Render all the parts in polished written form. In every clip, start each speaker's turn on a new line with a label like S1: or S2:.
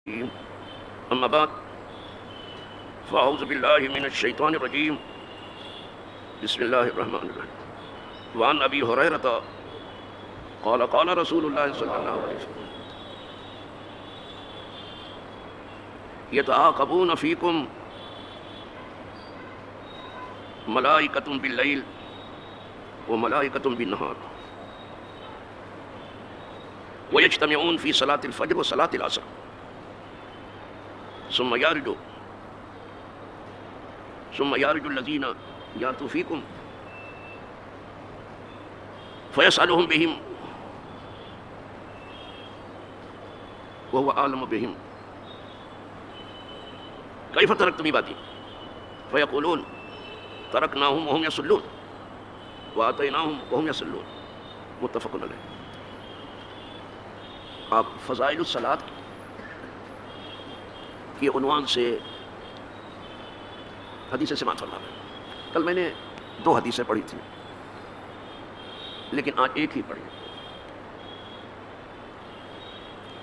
S1: أما بعد فأعوذ بالله من الشيطان الرجيم بسم الله الرحمن الرحيم وعن أبي هريرة قال قال رسول الله صلى الله عليه وسلم يتعاقبون فيكم ملائكة بالليل وملائكة بالنهار ويجتمعون في صلاة الفجر وصلاة العصر ثم يرج الذين يأتوا فيكم فيسألهم بهم وهو أعلم بهم كيف تركتم عبادي فيقولون تركناهم وهم يصلون وآتيناهم وهم يصلون متفق علیہ. آپ فضائل الصلاۃ کے عنوان سے حدیثیں سماعت فرما رہے ہیں. کل میں نے 2 حدیثیں پڑھی تھیں لیکن آج ایک ہی پڑھی.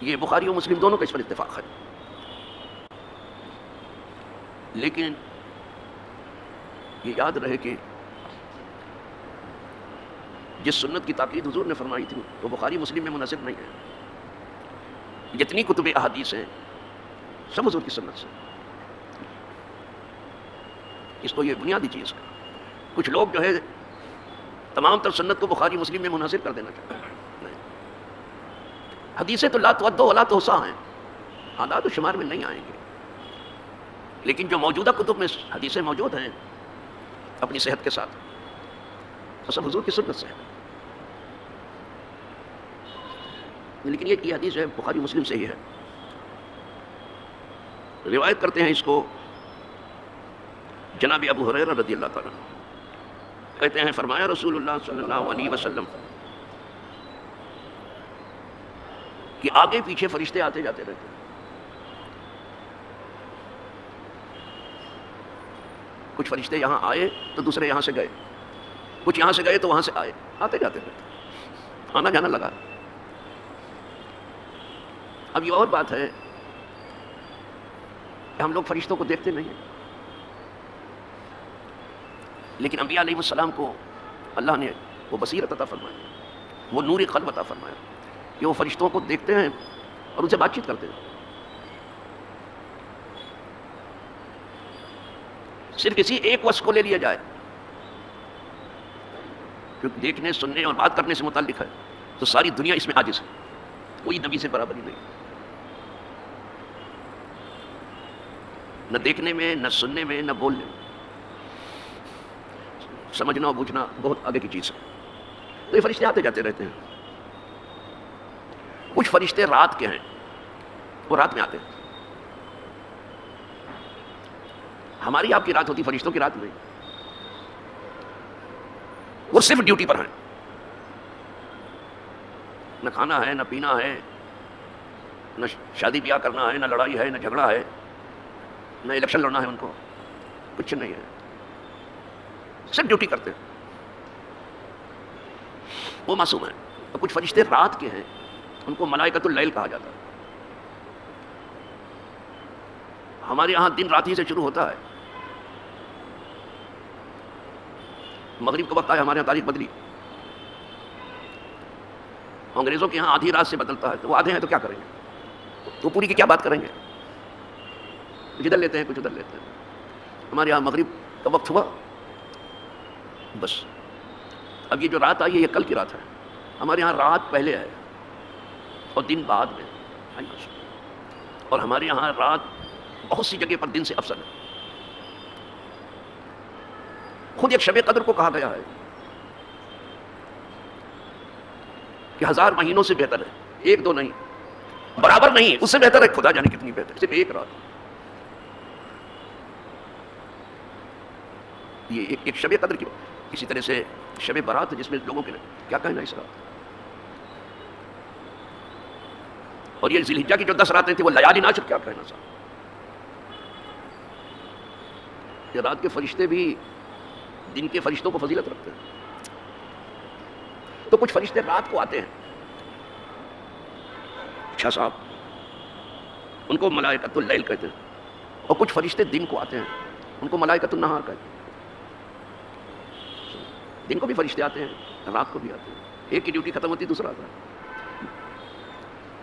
S1: یہ بخاری و مسلم دونوں کا اس پر اتفاق ہے، لیکن یہ یاد رہے کہ جس سنت کی تاکید حضور نے فرمائی تھی وہ بخاری مسلم میں منحصر نہیں ہے. جتنی کتب احادیث ہیں سب حضور کی سنت سے. اس کو یہ بنیادی چیز ہے. کچھ لوگ جو ہے تمام تر سنت کو بخاری مسلم میں منحصر کر دینا چاہتے ہیں. حدیثیں تو لا تعد ولا تحصی ہیں، اعداد و شمار میں نہیں آئیں گے، لیکن جو موجودہ کتب میں حدیثیں موجود ہیں اپنی صحت کے ساتھ وہ سب حضور کی سنت سے ہے. لیکن یہ حدیث ہے بخاری مسلم سے ہی ہے. روایت کرتے ہیں اس کو جناب ابو ہریرہ رضی اللہ تعالیٰ عنہ. کہتے ہیں فرمایا رسول اللہ صلی اللہ علیہ وسلم کہ آگے پیچھے فرشتے آتے جاتے رہتے ہیں. کچھ فرشتے یہاں آئے تو دوسرے یہاں سے گئے، کچھ یہاں سے گئے تو وہاں سے آئے، آتے جاتے رہتے، آنا جانا لگا. اب یہ اور بات ہے کہ ہم لوگ فرشتوں کو دیکھتے نہیں ہیں، لیکن انبیاء علیہ السلام کو اللہ نے وہ بصیرت عطا فرمائی، وہ نور قلب عطا فرمایا کہ وہ فرشتوں کو دیکھتے ہیں اور ان سے بات چیت کرتے ہیں. صرف کسی ایک وصف کو لے لیا جائے کیونکہ دیکھنے، سننے اور بات کرنے سے متعلق ہے تو ساری دنیا اس میں عاجز ہے، کوئی نبی سے برابری نہیں. نہ دیکھنے میں، نہ سننے میں، نہ بولنے میں. سمجھنا اور بوجھنا بہت آگے کی چیز ہے. تو یہ فرشتے آتے جاتے رہتے ہیں. کچھ فرشتے رات کے ہیں، وہ رات میں آتے ہیں. ہماری آپ کی رات ہوتی، فرشتوں کی رات نہیں. وہ صرف ڈیوٹی پر ہیں. نہ کھانا ہے، نہ پینا ہے، نہ شادی بیاہ کرنا ہے، نہ لڑائی ہے، نہ جھگڑا ہے، نہ الیکشن لڑنا ہے. ان کو کچھ نہیں ہے، صرف ڈیوٹی کرتے ہیں. وہ معصوم ہیں. اور کچھ فرشتے رات کے ہیں، ان کو ملائکۃ اللیل کہا جاتا ہے. ہمارے یہاں دن رات ہی سے شروع ہوتا ہے. مغرب کا وقت آیا، ہمارے یہاں تاریخ بدلی. انگریزوں کے یہاں آدھی رات سے بدلتا ہے، تو وہ آدھے ہیں تو کیا کریں گے؟ تو پوری کی کیا بات کریں گے؟ کچھ ادھر لیتے ہیں، کچھ ادھر لیتے ہیں. ہمارے یہاں مغرب کا وقت ہوا بس. اب یہ جو رات آئی ہے یہ کل کی رات ہے. ہمارے یہاں رات پہلے ہے اور دن بعد میں. اور ہمارے یہاں رات بہت سی جگہ پر دن سے افضل ہے. خود ایک شب قدر کو کہا گیا ہے کہ 1000 مہینوں سے بہتر ہے. 1-2 نہیں، برابر نہیں، اس سے بہتر ہے. خدا جانے کتنی بہتر، صرف ایک رات. یہ ایک شب قدر کی بات. اسی طرح سے شب برات جس میں لوگوں کے کیا کہنا اس رات. اور یہ ذی الحجہ کی جو 10 راتیں تھیں وہ لیالی ناشر، کیا کہنا صاحب. یہ رات کے فرشتے بھی دن کے فرشتوں کو فضیلت رکھتے ہیں. تو کچھ فرشتے رات کو آتے ہیں. اچھا صاحب ان کو ملائکۃ اللیل کہتے ہیں، اور کچھ فرشتے دن کو آتے ہیں، ان کو ملائکۃ النہار کہتے ہیں۔ دن کو بھی فرشتے آتے ہیں، رات کو بھی آتے ہیں، ایک کی ڈیوٹی ختم ہوتی ہے دوسرا آتا ہے۔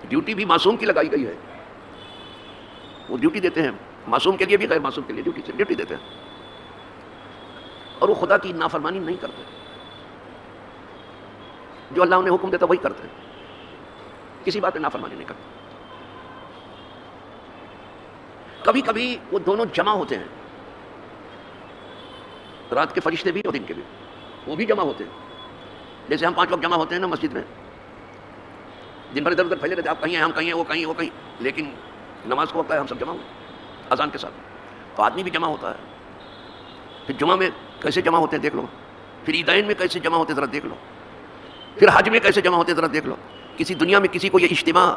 S1: ڈیوٹی بھی معصوم کی لگائی گئی ہے، وہ ڈیوٹی دیتے ہیں، معصوم کے لیے بھی غیر معصوم کے لیے ڈیوٹی دیتے ہیں، اور وہ خدا کی نافرمانی نہیں کرتے، جو اللہ انہیں حکم دیتا وہی کرتے ہیں، کسی بات میں نافرمانی نہیں کرتے۔ کبھی کبھی وہ دونوں جمع ہوتے ہیں، رات کے فرشتے بھی اور دن کے بھی، وہ بھی جمع ہوتے ہیں۔ جیسے ہم 5 وقت جمع ہوتے ہیں نا مسجد میں، دن بھر ادھر ادھر پھیلے رہتے ہیں، آپ کہیں ہیں ہم کہیں ہیں، وہ کہیں وہ کہیں، لیکن نماز کو وقت ہے ہم سب جمع ہوئے اذان کے ساتھ، تو آدمی بھی جمع ہوتا ہے۔ پھر جمعہ میں کیسے جمع ہوتے ہیں دیکھ لو، پھر عیدین میں کیسے جمع ہوتے ہیں ذرا دیکھ لو، پھر حج میں کیسے جمع ہوتے ہیں ذرا دیکھ لو۔ کسی دنیا میں کسی کو یہ اجتماع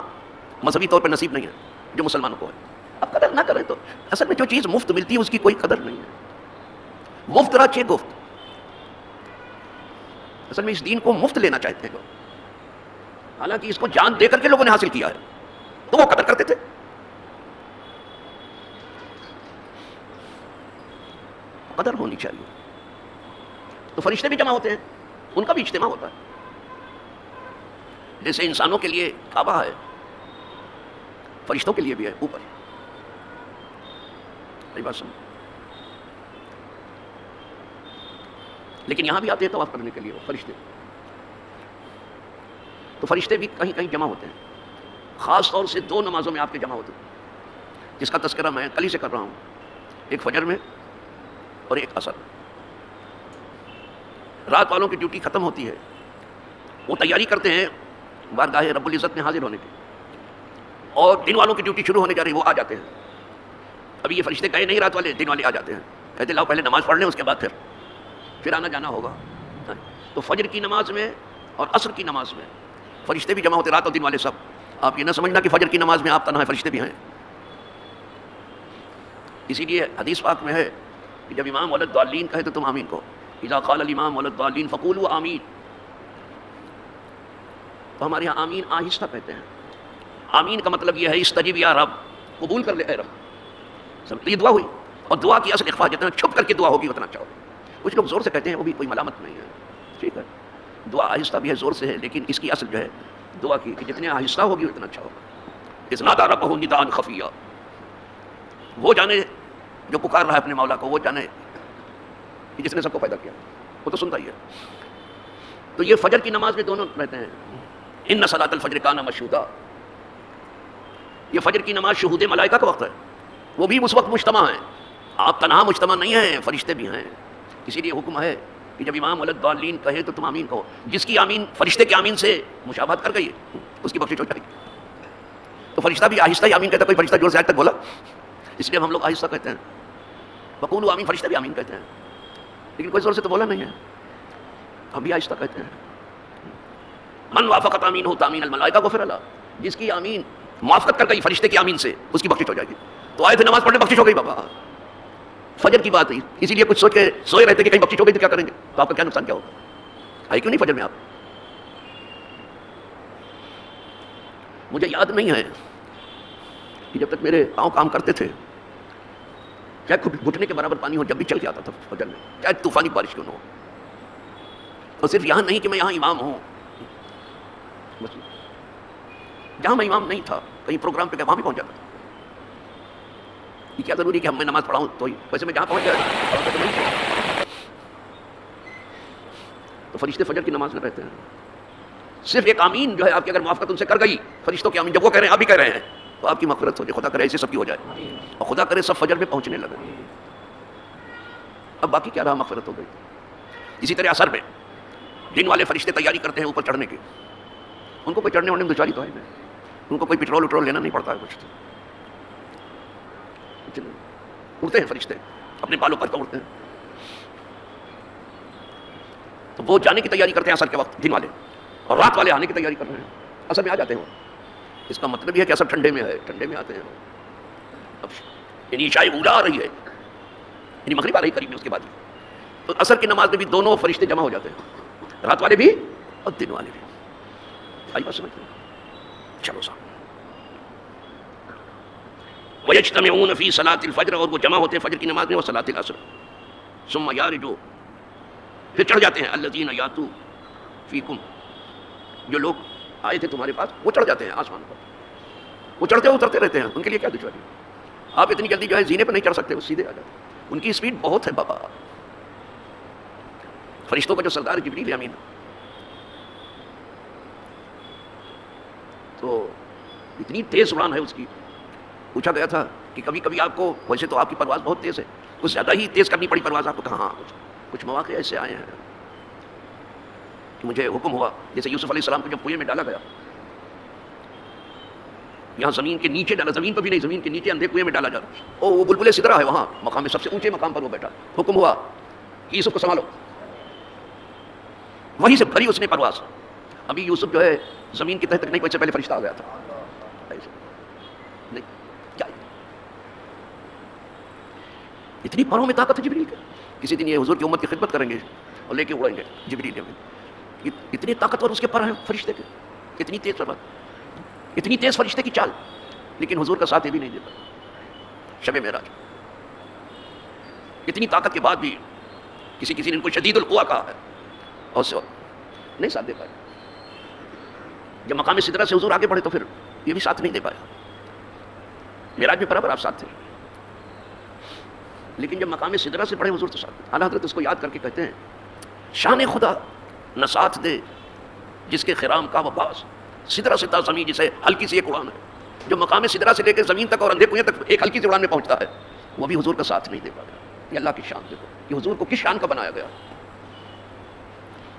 S1: مذہبی طور پہ نصیب نہیں ہے جو مسلمانوں کو ہے۔ اب قدر نہ کریں تو اصل میں جو چیز مفت ملتی ہے اس کی کوئی قدر نہیں ہے، مفت راچے گفت، اصل میں اس دین کو مفت لینا چاہتے ہیں لوگ، حالانکہ اس کو جان دے کر کے لوگوں نے حاصل کیا ہے، تو وہ قدر کرتے تھے۔ قدر ہونی چاہیے۔ تو فرشتے بھی جمع ہوتے ہیں، ان کا بھی اجتماع ہوتا ہے، جیسے انسانوں کے لیے کعبہ ہے، فرشتوں کے لیے بھی ہے اوپر۔ صحیح بات سمجھ، لیکن یہاں بھی آتے ہیں طواف کرنے کے لیے وہ فرشتے، تو فرشتے بھی کہیں کہیں جمع ہوتے ہیں، خاص طور سے 2 نمازوں میں آپ کے جمع ہوتے ہیں، جس کا تذکرہ میں کل ہی سے کر رہا ہوں، ایک فجر میں اور ایک عصر میں۔ رات والوں کی ڈیوٹی ختم ہوتی ہے، وہ تیاری کرتے ہیں بارگاہ رب العزت میں حاضر ہونے کی، اور دن والوں کی ڈیوٹی شروع ہونے جا رہی ہے، وہ آ جاتے ہیں۔ ابھی یہ فرشتے گئے نہیں رات والے، دن والے آ جاتے ہیں، کہتے لاؤ پہلے نماز پڑھ لیں، اس کے بعد پھر آنا جانا ہوگا۔ تو فجر کی نماز میں اور عصر کی نماز میں فرشتے بھی جمع ہوتے، رات اور دن والے سب۔ آپ یہ نہ سمجھنا کہ فجر کی نماز میں آپ تنہا ہیں، فرشتے بھی ہیں۔ اسی لیے حدیث پاک میں ہے کہ جب امام وللضالین کہے تو تم آمین کہو، اذا قال الامام وللضالین فقولوا آمین۔ تو ہمارے یہاں آمین آہستہ کہتے ہیں، آمین کا مطلب یہ ہے استجب یا رب، قبول کر لے اے رب۔ سب یہ دعا ہوئی، اور دعا کی اصل اخفا جتنا چھپ کر کے دعا ہوگی اتنا اچھا ہوگا۔ کچھ لوگ زور سے کہتے ہیں، وہ بھی کوئی ملامت نہیں ہے، ٹھیک ہے، دعا آہستہ بھی ہے، زور سے ہے، لیکن اس کی اصل جو ہے دعا کی کہ جتنے آہستہ ہوگی اتنا اچھا ہوگا۔ اذ نادى ربه نداء خفيا، وہ جانے جو پکار رہا ہے اپنے مولا کو، وہ جانے کہ جس نے سب کو پیدا کیا، وہ تو سنتا ہی ہے۔ تو یہ فجر کی نماز میں دونوں رہتے ہیں، ان صلاۃ الفجر کان مشہودا، یہ فجر کی نماز شہود ملائکہ کا وقت ہے، وہ بھی اس وقت مجتمع ہیں، آپ تنہا مجتمع نہیں ہیں، فرشتے بھی ہیں۔ اسی لیے حکم ہے کہ جب امام وللضالین کہے تو تم آمین کہو، جس کی آمین فرشتے کے آمین سے مشابہت کر گئی اس کی بخشش ہو جائے گی۔ تو فرشتہ بھی آہستہ ہی آمین کہتا ہے، کوئی فرشتہ زور سے آج تک بولا، اس لیے ہم لوگ آہستہ کہتے ہیں، وقولوا آمین، فرشتے بھی آمین کہتے ہیں، لیکن کوئی زور سے تو بولا نہیں ہے، ہم بھی آہستہ کہتے ہیں۔ من وافقت آمین ہو تامین الملائکہ غفر له، جس کی آمین موافقت کر گئی فرشتے کی آمین سے اس کی بخشش ہو جائے گی۔ تو آئے تھے نماز پڑھنے، بخشش ہو گئی بابا، فجر کی بات ہے، اسی لیے کچھ سوچ کے سوئے رہتے کہ کہیں بخشش ہو گئی تو کیا کریں گے، تو آپ کا کیا نقصان کیا ہوگا؟ آئی کیوں نہیں فجر میں آپ؟ مجھے یاد نہیں ہے کہ جب تک میرے پاؤں کام کرتے تھے، چاہے گھٹنے کے برابر پانی ہو جب بھی چل جاتا تھا فجر میں، چاہے طوفانی بارش کیوں نہ ہو۔ اور صرف یہاں نہیں کہ میں یہاں امام ہوں، جہاں میں امام نہیں تھا کہیں پروگرام پہ وہاں بھی پہنچ جاتا تھا۔ یہ کیا ضروری کہ ہم میں نماز پڑھاؤں تو ہی، ویسے میں جہاں پہنچ گیا تو فرشتے فجر کی نماز میں رہتے ہیں۔ صرف ایک آمین جو ہے آپ کی اگر موافقت ان سے کر گئی، فرشتوں کی آمین جب وہ کہہ رہے ہیں آپ بھی کہہ رہے ہیں، تو آپ کی مغفرت ہو جائے، خدا کرے ایسے سب کی ہو جائے، اور خدا کرے سب فجر میں پہنچنے لگے۔ اب باقی کیا رہا، مغفرت ہو گئی۔ اسی طرح عصر میں دن والے فرشتے تیاری کرتے ہیں اوپر چڑھنے کی، ان کو کوئی چڑھنے وڑنے میں دشواری تو ہے نہیں، ان کو کوئی پٹرول وٹرول لینا نہیں پڑتا ہے، کچھ اڑتے ہیں فرشتے اپنے بالوں پر اڑتے ہیں۔ تو وہ جانے کی تیاری کرتے ہیں عصر کے وقت دن والے، اور رات والے آنے کی تیاری کر رہے ہیں، عصر میں آ جاتے ہیں وہ۔ اس کا مطلب یہ ہے کہ عصر ٹھنڈے میں ہے، ٹھنڈے میں آتے ہیں۔ اب یعنی عشاء اولیٰ آ رہی ہے، یعنی مغرب آ رہی قریب میں، اس کے بعد تو عصر کی نماز میں بھی دونوں فرشتے جمع ہو جاتے ہیں، رات والے بھی اور دن والے بھی۔ آئی بات سمجھتے ہیں؟ چلو صاحب، وَيَجْتَمِعُونَ فِي صَلَاةِ الْفَجْرِ، اور وہ جمع ہوتے ہیں فجر کی نماز میں، وصلاۃ العصر. ثم یارجو، پھر چڑھ جاتے ہیں الذین یاتوا فیکم، جو لوگ آئے تھے تمہارے پاس وہ چڑھ جاتے ہیں آسمان پر. وہ چڑھتے اترتے رہتے ہیں، ان کے لیے کیا دشواری. آپ اتنی جلدی جو ہے زینے پہ نہیں چڑھ سکتے، وہ سیدھے آ جاتے ہیں. ان کی اسپیڈ بہت ہے بابا. فرشتوں کا جو سردار جبریل امین، تو اتنی تیز اڑان ہے اس کی. پوچھا گیا تھا کہ کبھی کبھی آپ کو، ویسے تو آپ کی پرواز بہت تیز ہے، کچھ زیادہ ہی تیز کرنی پڑی پرواز آپ کو؟ کہاں کچھ مواقع ایسے آئے ہیں کہ مجھے حکم ہوا، جیسے یوسف علیہ السلام کو جب کنویں میں ڈالا گیا، یہاں زمین کے نیچے ڈالا، زمین پہ بھی نہیں، زمین کے نیچے اندھے کنویں میں ڈالا جاتا. او وہ بلبل سدرا ہے وہاں مقام میں، سب سے اونچے مقام پر وہ بیٹھا. حکم ہوا کہ یوسف کو سنبھالو، وہیں سے بھری اس نے پرواز. ابھی یوسف جو ہے زمین کی تہ تک نہیں پہنچے، پہلے فرشتہ آ گیا تھا. نہیں کیا اتنی پروں میں طاقت ہے جبریل کی. کسی دن یہ حضور کی امت کی خدمت کریں گے اور لے کے اڑیں گے جبریل نے. اتنی طاقتور اس کے پر ہیں فرشتے کے، اتنی تیز پرواز، اتنی تیز فرشتے کی چال. لیکن حضور کا ساتھ یہ بھی نہیں دیتا. شب معراج اتنی طاقت کے بعد بھی کسی نے ان کو شدید القوا کہا ہے اور سے نہیں ساتھ دے پائے. جب مقام سدرہ سے حضور آگے بڑھے تو پھر یہ بھی ساتھ نہیں دے پایا. معراج میں برابر آپ ساتھ تھے، لیکن جب مقام سدرہ سے بڑھے حضور تو ساتھ. اعلیٰ حضرت اس کو یاد کر کے کہتے ہیں شان خدا نہ ساتھ دے جس کے خرام کا وباس، سدرہ سے تا زمین جسے ہلکی سی ایک اڑان ہے. جو مقام سدرہ سے لے کے زمین تک اور اندھے کنویں تک ایک ہلکی سی اڑان میں پہنچتا ہے، وہ بھی حضور کا ساتھ نہیں دے پاتا. یہ اللہ کی شان دیکھو کہ حضور کو کس شان کا بنایا گیا.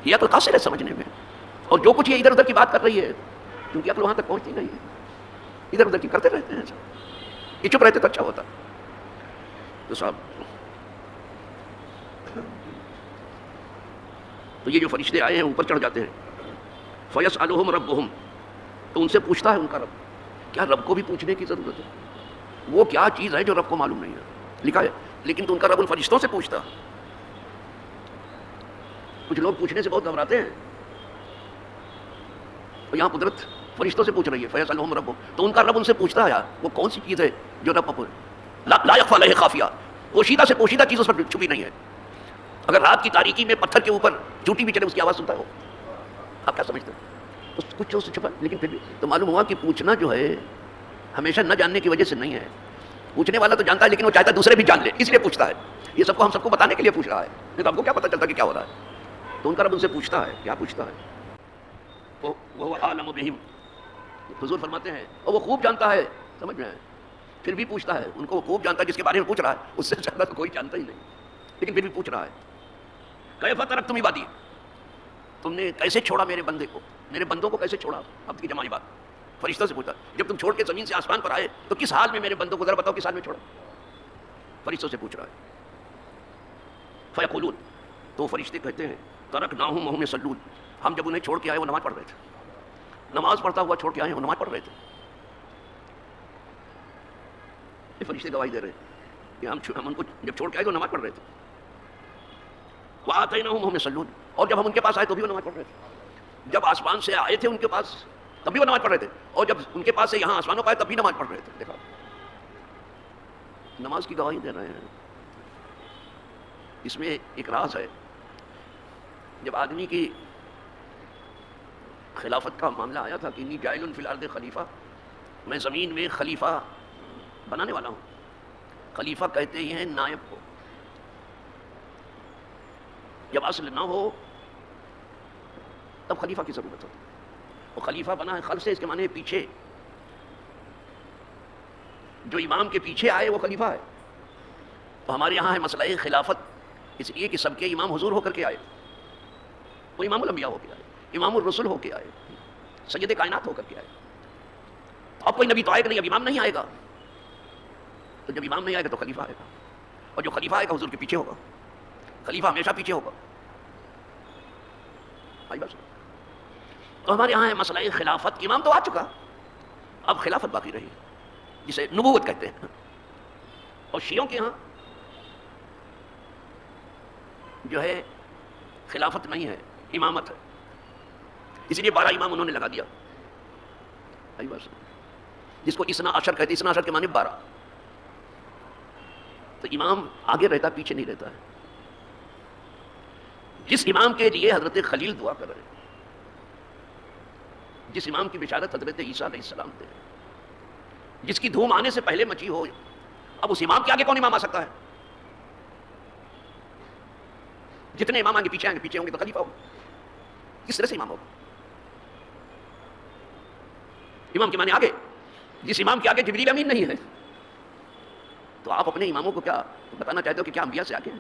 S1: یہ عقل قاصر ہے سمجھنے میں. اور جو کچھ یہ ادھر ادھر کی بات کر رہی ہے، کیونکہ عقل وہاں تک پہنچتی نہیں ہے، ادھر ادھر کی کرتے رہتے ہیں. یہ چپ رہتے تو اچھا ہوتا. تو صاحب تو یہ جو فرشتے آئے ہیں اوپر چڑھ جاتے ہیں. فَيَسْأَلُهُمْ رَبُّهُمْ، تو ان سے پوچھتا ہے ان کا رب. کیا رب کو بھی پوچھنے کی ضرورت ہے؟ وہ کیا چیز ہے جو رب کو معلوم نہیں ہے؟ لکھا ہے لیکن تو ان کا رب ان فرشتوں سے پوچھتا. کچھ لوگ پوچھنے سے بہت گھبراتے ہیں، اور یہاں قدرت فرشتوں سے پوچھ رہی ہے. فَيَسْأَلُهُمْ رَبُّهُمْ، تو ان کا رب ان سے پوچھتا ہے وہ کون سی چیز ہے جو رب کو لا يخفى عليه خافیہ، پوشیدہ سے پوشیدہ چیز اس پر چھپی نہیں ہے. اگر رات کی تاریکی میں پتھر کے اوپر چوٹی بھی چلے اس کی آواز سنتا ہو، آپ کیا سمجھتے ہیں؟ کچھ اس سے چھپا، لیکن پھر بھی تو معلوم ہوا کہ پوچھنا جو ہے ہمیشہ نہ جاننے کی وجہ سے نہیں ہے. پوچھنے والا تو جانتا ہے لیکن وہ چاہتا ہے دوسرے بھی جان لے، اس لیے پوچھتا ہے. یہ سب کو ہم سب کو بتانے کے لیے پوچھ رہا ہے، نہیں تو ہم کو کیا پتہ چلتا کہ کیا ہو رہا ہے. تو ان کا رب ان سے پوچھتا ہے. کیا پوچھتا ہے؟ وہ عالم بہم، حضور فرماتے ہیں اور وہ خوب جانتا ہے. سمجھ میں پھر بھی پوچھتا ہے. ان کو وہ خوب جانتا ہے جس کے بارے میں پوچھ رہا ہے، اس سے زیادہ تو کوئی جانتا ہی نہیں، لیکن پھر بھی پوچھ رہا ہے. کیف ترکتم عبادی، تم نے کیسے چھوڑا میرے بندے کو، میرے بندوں کو کیسے چھوڑا؟ اب کی جماعی بات فرشتوں سے پوچھتا. جب تم چھوڑ کے زمین سے آسمان پر آئے تو کس حال میں میرے بندوں کو ذرا بتاؤ، کس حال میں چھوڑا؟ فرشتوں سے پوچھ رہا ہے. فیقولون، تو فرشتے کہتے ہیں ترکناہم وہم یصلون، ہم جب انہیں چھوڑ کے آئے وہ نماز پڑھ رہے تھے. نماز پڑھتا ہوا چھوڑ کے آئے وہ نماز پڑھ رہے تھے. یہ فرشتے گواہی دے رہے ہیں کہ ہم ان کو جب چھوڑ کے آئے تو نماز پڑھ رہے تھے. وآتیناہم وہم یصلون، اور جب ہم ان کے پاس آئے تو بھی وہ نماز پڑھ رہے تھے. جب آسمان سے آئے تھے ان کے پاس تب بھی وہ نماز پڑھ رہے تھے، اور جب ان کے پاس سے یہاں آسمانوں پر آئے تب بھی نماز پڑھ رہے تھے. دیکھا، نماز کی گواہی دے رہے ہیں. اس میں ایک راز ہے. جب آدمی کی خلافت کا معاملہ آیا تھا کہ انی جاعل فی الارض خلیفہ، میں زمین میں خلیفہ بنانے والا ہوں. خلیفہ کہتے ہی ہیں نائب کو. جب اصل نہ ہو تب خلیفہ کی ضرورت ہوتی. وہ خلیفہ بنا ہے خلف سے، اس کے معنی ہے پیچھے. جو امام کے پیچھے آئے وہ خلیفہ ہے. تو ہمارے یہاں ہے مسئلہ خلافت اس لیے کہ سب کے امام حضور ہو کر کے آئے. وہ امام الانبیاء ہو کے آئے، امام الرسل ہو کے آئے، سید کائنات ہو کر کے آئے. اب کوئی نبی تو آئے گا نہیں، اب امام نہیں آئے گا. تو جب امام نہیں آئے گا تو خلیفہ آئے گا، اور جو خلیفہ آئے گا حضور کے پیچھے ہوگا. خلیفہ ہمیشہ پیچھے ہوگا. بس تو ہمارے یہاں ہے مسئلہ خلافت. امام تو آ چکا، اب خلافت باقی رہی جسے نبوت کہتے ہیں. اور شیعوں کے ہاں جو ہے خلافت نہیں ہے، امامت ہے. اس لیے 12 امام انہوں نے لگا دیا. بس جس کو اسنا عشر کہتے ہیں، اسنا عشر کے معنی 12. تو امام آگے رہتا پیچھے نہیں رہتا ہے. جس امام کے لیے حضرت خلیل دعا کر رہے ہیں، جس امام کی بشارت حضرت عیسیٰ علیہ السلام دے، جس کی دھوم آنے سے پہلے مچی ہو، اب اس امام کے آگے کون امام آ سکتا ہے؟ جتنے امام آگے پیچھے ہوں گے تو خلیفہ ہوگا. کس طرح سے امام ہوگا؟ امام کے معنی آگے. جس امام کے آگے جبریل امین نہیں ہے، تو آپ اپنے اماموں کو کیا بتانا چاہتے ہو کہ کیا انبیاء سے آگے ہیں؟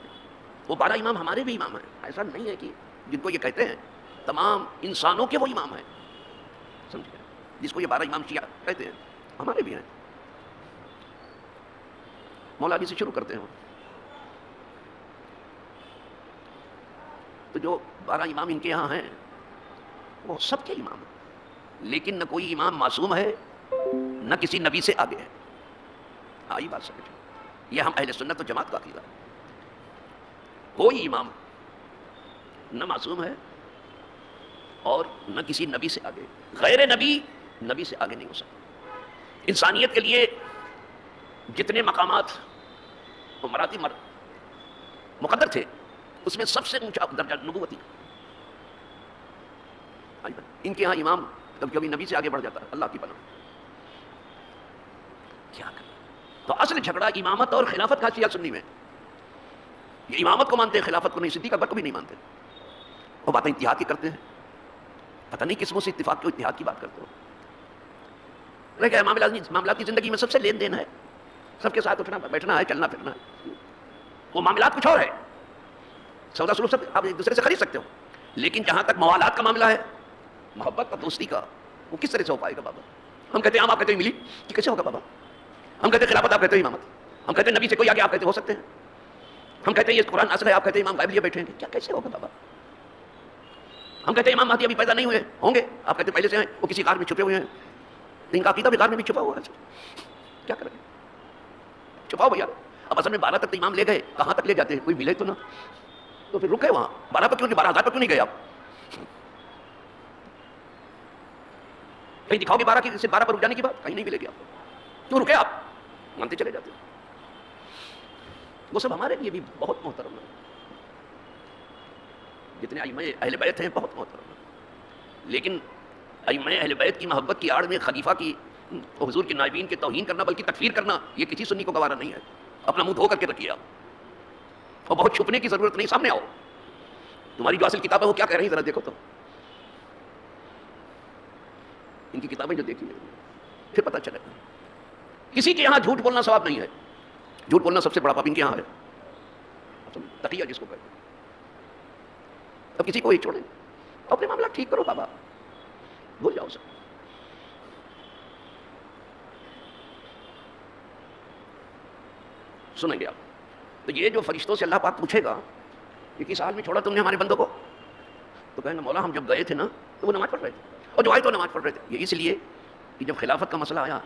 S1: وہ 12 امام ہمارے بھی امام ہیں. ایسا نہیں ہے کہ جن کو یہ کہتے ہیں تمام انسانوں کے وہ امام ہیں، سمجھے؟ جس کو یہ 12 امام شیعہ کہتے ہیں ہمارے بھی ہیں. مولا علی سے شروع کرتے ہیں. تو جو 12 امام ان کے یہاں ہیں وہ سب کے امام ہیں، لیکن نہ کوئی امام معصوم ہے نہ کسی نبی سے آگے ہے. آئی بات سمجھو، یہ ہم اہل سنت و جماعت کا عقیدہ ہے. کوئی امام نہ معصوم ہے اور نہ کسی نبی سے آگے. غیر نبی نبی سے آگے نہیں ہو سکتا. انسانیت کے لیے جتنے مقامات و مراتب مقدر تھے اس میں سب سے اونچا درجہ نبوتی. ان کے ہاں امام کبھی کبھی نبی سے آگے بڑھ جاتا ہے. اللہ کی پناہ کیا کریں. تو اصل جھگڑا امامت اور خلافت کا شیعہ سنی میں. یہ امامت کو مانتے ہیں، خلافت کو نہیں. صدیق اکبر کو بھی نہیں مانتے. وہ باتیں اتحاد کی کرتے ہیں. پتہ نہیں کس منہ سے اتفاق کے اتحاد کی بات کرتے ہو. لیکن معاملات کی زندگی میں سب سے لین دین ہے، سب کے ساتھ اٹھنا بیٹھنا ہے، چلنا پھرنا ہے. وہ معاملات کچھ اور ہے. سودا سلوک سب آپ ایک دوسرے سے خرید سکتے ہو، لیکن جہاں تک موالات کا معاملہ ہے، محبت کا، دوستی کا، وہ کس طرح سے ہو پائے گا بابا؟ ہم کہتے ہیں آپ کہتے ہیں ملی کہ کیسے ہوگا بابا؟ ہم کہتے ہیں خلافت، آپ کہتے ہیں امامت. ہم کہتے ہیں نبی سے کوئی آگے، آپ کہتے ہو سکتے ہیں. ہم کہتے ہیں یہ قرآن اصل ہے، آپ کہتے ہیں امام غائب لیے بیٹھے ہیں. کیا کیسے ہوگا بابا؟ ہم کہتے ہیں امام مہدی ابھی پیدا نہیں ہوئے، ہوں گے. آپ کہتے ہیں پہلے سے ہیں، وہ کسی غار میں چھپے ہوئے ہیں. ان کا عقیدہ بھی غار میں بھی چھپا ہوا ہے. کیا کریں؟ چھپاؤ بھیا. اب اصل میں 12 تک تو امام لے گئے، کہاں تک لے جاتے ہیں؟ کوئی ملے تو نہ، تو پھر رکے وہاں. 12 پر کیوں نہیں، 12,000 پر کیوں نہیں گئے آپ؟ کہیں دکھاؤ گے 12 کی سے 12 پر رک جانے کی بات؟ کہیں نہیں ملے گی آپ کو. کیوں رکے آپ؟ مانتے چلے جاتے. وہ سب ہمارے لیے بھی بہت محترم ہے. جتنے ائمہ اہل بیت ہیں بہت محترم ہے، لیکن ائمہ اہل بیت کی محبت کی آڑ میں خلیفہ کی، حضور کے نائبین کے توہین کرنا، بلکہ تکفیر کرنا، یہ کسی سنی کو گوارا نہیں ہے. اپنا منہ دھو کر کے رکھیے آپ، اور بہت چھپنے کی ضرورت نہیں. سامنے آؤ. تمہاری جو اصل کتابیں وہ کیا کہہ رہی ہیں ذرا دیکھو تو. ان کی کتابیں جو دیکھی پھر پتہ چلے. کسی کے یہاں جھوٹ بولنا ثواب نہیں ہے. جھوٹ بولنا سب سے بڑا پاپ ان کے یہاں ہے، تقیہ جس کو کہتے ہیں. اب کسی کو ہی چھوڑیں، اپنے معاملہ ٹھیک کرو بابا، بھول جاؤ سب. سنیں گے آپ. تو یہ جو فرشتوں سے اللہ پاک پوچھے گا کہ کس حال میں چھوڑا تم نے ہمارے بندوں کو، تو کہیں گے مولا ہم جب گئے تھے نا تو وہ نماز پڑھ رہے تھے، اور جو آئے تو نماز پڑھ رہے تھے. یہ اس لیے کہ جب خلافت کا مسئلہ آیا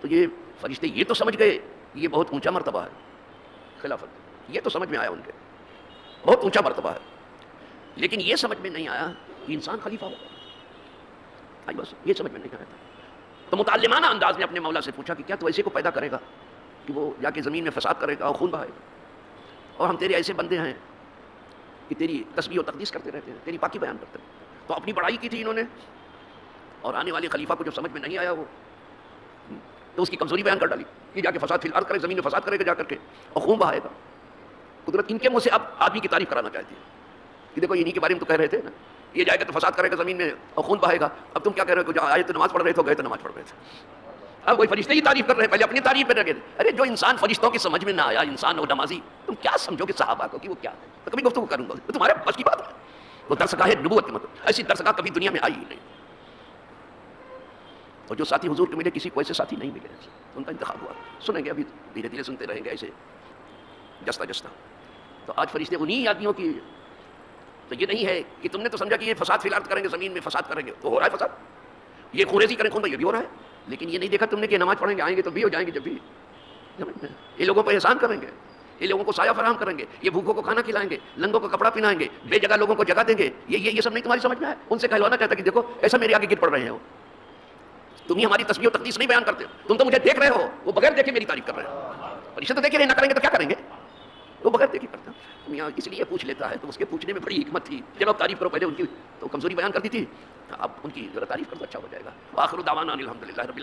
S1: تو یہ فرشتے یہ تو سمجھ گئے یہ بہت اونچا مرتبہ ہے. خلافت یہ تو سمجھ میں آیا ان کے، بہت اونچا مرتبہ ہے. لیکن یہ سمجھ میں نہیں آیا کہ انسان خلیفہ ہوگا. بس یہ سمجھ میں نہیں آیا. تو متعلمانہ انداز میں اپنے مولا سے پوچھا کہ کیا تو ایسے کو پیدا کرے گا کہ وہ جا کے زمین میں فساد کرے گا اور خون بہائے گا؟ اور ہم تیرے ایسے بندے ہیں کہ تیری تسبیح و تقدیس کرتے رہتے ہیں، تیری پاکی بیان کرتے ہیں. تو اپنی بڑائی کی تھی انہوں نے، اور آنے والے خلیفہ کو جب سمجھ میں نہیں آیا وہ، تو اس کی کمزوری بیان کر ڈالی کہ جا کے فساد فی الارض کرے، زمین میں فساد کرے گا جا کر کے اور خون بہائے گا. قدرت ان کے منہ سے اب آدمی کی تعریف کرانا چاہتی ہے کہ دیکھو انہی کے بارے میں تو کہہ رہے تھے نا، یہ جائے گا تو فساد کرے گا زمین میں اور خون بہائے گا. اب تم کیا کہہ رہے ہو؟ جو آئے تو نماز پڑھ رہے تھے، گئے تو نماز پڑھ رہے تھے. اب کوئی فرشتے کی تعریف کر رہے ہیں، پہلے اپنی تعریف پہ لگے. ارے جو انسان فرشتوں کی سمجھ میں نہ آیا، انسان اور نمازی، تم کیا سمجھو کہ صحابہ کو کہ وہ کیا ہے؟ تو کبھی گفتگو کروں گا تو تمہارے بس کی بات ہے. وہ درسگاہ ہے نبوت کے مطلب، ایسی درسگاہ کبھی دنیا میں آئی ہی نہیں. اور جو ساتھی حضور کے ملے کسی کو ایسے ساتھی نہیں ملے، ان کا انتخاب ہوا. سنیں گے ابھی دھیرے دھیرے سنتے رہیں گے ایسے جستا جستا. تو آج فرشتے انہی آدمیوں کی، تو یہ نہیں ہے کہ تم نے تو سمجھا کہ یہ فساد فی الارض کریں گے، زمین میں فساد کریں گے، تو ہو رہا ہے فساد. یہ خوریزی کریں خون، یہ بھی ہو رہا ہے. لیکن یہ نہیں دیکھا تم نے کہ نماز پڑھیں گے، آئیں گے تو بھی ہو جائیں گے. جب بھی یہ لوگوں پر احسان کریں گے، یہ لوگوں کو سایہ فراہم کریں گے، یہ بھوکوں کو کھانا کھلائیں گے، لنگوں کو کپڑا پہنائیں گے، بے جگہ لوگوں کو جگہ دیں گے. یہ سب نہیں تمہاری سمجھ میں ہے. ان سے کہلوانا چاہتا کہ دیکھو ایسا میرے آگے گر پڑ رہے ہیں وہ. تم ہی ہماری تسبیح و تقدیس نہیں بیان کرتے. تم تو مجھے دیکھ رہے ہو, وہ بغیر دیکھے میری تعریف کر رہے ہیں. فرشتے تو دیکھے رہے, نہ کریں گے تو کیا کریں گے, وہ بغیر دیکھے کرتے ہیں. میاں اس لیے پوچھ لیتا ہے, تو اس کے پوچھنے میں بڑی حکمت تھی. چلو اب تعریف کرو, پہلے ان کی تو کمزوری بیان کرتی تھی, اب ان کی ذرا تعریف کرو تو اچھا ہو جائے گا. وآخر دعوانا الحمدللہ رب العالمین.